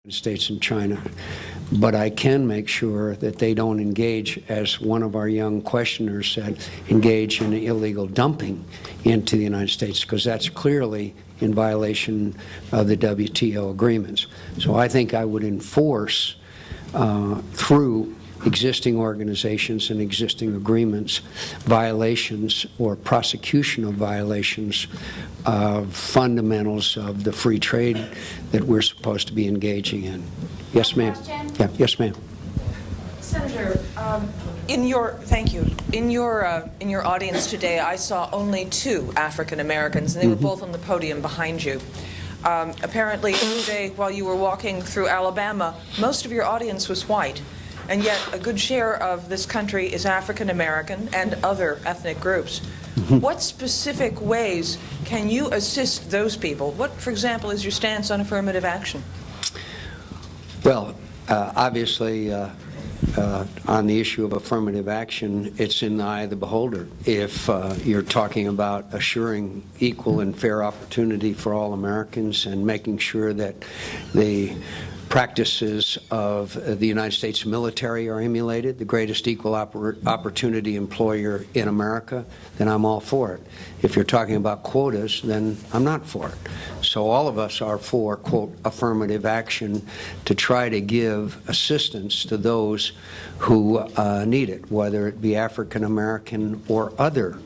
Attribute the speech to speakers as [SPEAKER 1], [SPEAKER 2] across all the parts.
[SPEAKER 1] United States and China, but I can make sure that they don't engage, as one of our young questioners said, engage in illegal dumping into the United States, because that's clearly in violation of the WTO agreements. So I think I would enforce through existing organizations and existing agreements violations or prosecution of violations of fundamentals of the free trade that we're supposed to be engaging in. Yes, ma'am. Yeah, yes, ma'am.
[SPEAKER 2] Senator, thank you. In your audience today, I saw only 2 African Americans, and they were both on the podium behind you. Apparently, today, while you were walking through Alabama, most of your audience was white, and yet a good share of this country is African American and other ethnic groups. What specific ways can you assist those people? What, for example, is your stance on affirmative action?
[SPEAKER 1] Well, obviously, on the issue of affirmative action, it's in the eye of the beholder. If you're talking about assuring equal and fair opportunity for all Americans and making sure that the practices of the United States military are emulated, the greatest equal opportunity employer in America, then I'm all for it. If you're talking about quotas, then I'm not for it. So all of us are for, quote, affirmative action to try to give assistance to those who need it, whether it be African American or other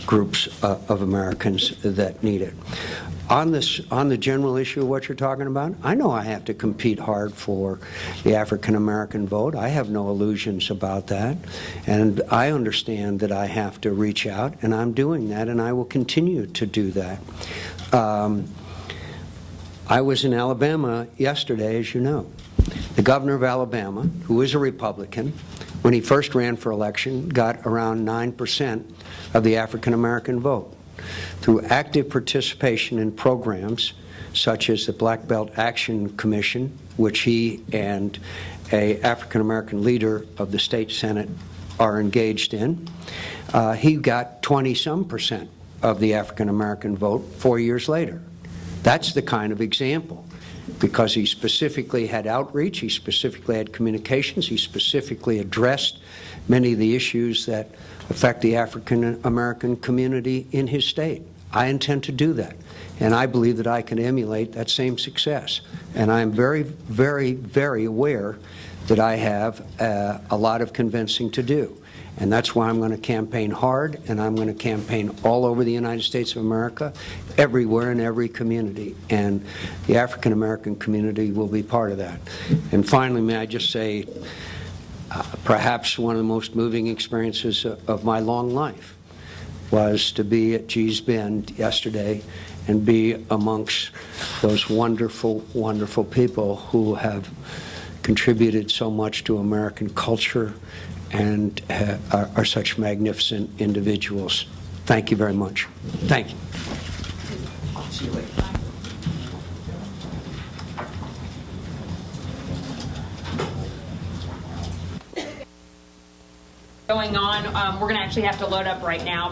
[SPEAKER 1] groups of Americans that need it. On the general issue of what you're talking about, I know I have to compete hard for the African American vote. I have no illusions about that. And I understand that I have to reach out, and I'm doing that, and I will continue to do that. I was in Alabama yesterday, as you know. The governor of Alabama, who is a Republican, when he first ran for election, got around 9% of the African American vote. Through active participation in programs such as the Black Belt Action Commission, which he and an African American leader of the state Senate are engaged in, he got 20-some% of the African American vote 4 years later. That's the kind of example, because he specifically had outreach, he specifically had communications, he specifically addressed many of the issues that affect the African American community in his state. I intend to do that, and I believe that I can emulate that same success. And I'm very, very, very aware that I have a lot of convincing to do. And that's why I'm going to campaign hard, and I'm going to campaign all over the United States of America, everywhere in every community. And the African American community will be part of that. And finally, may I just say, perhaps one of the most moving experiences of my long life was to be at Gee's Bend yesterday and be amongst those wonderful, wonderful people who have contributed so much to American culture and are such magnificent individuals. Thank you very much. Thank you. See you later.
[SPEAKER 3] Going on, we're going to actually have to load up right now.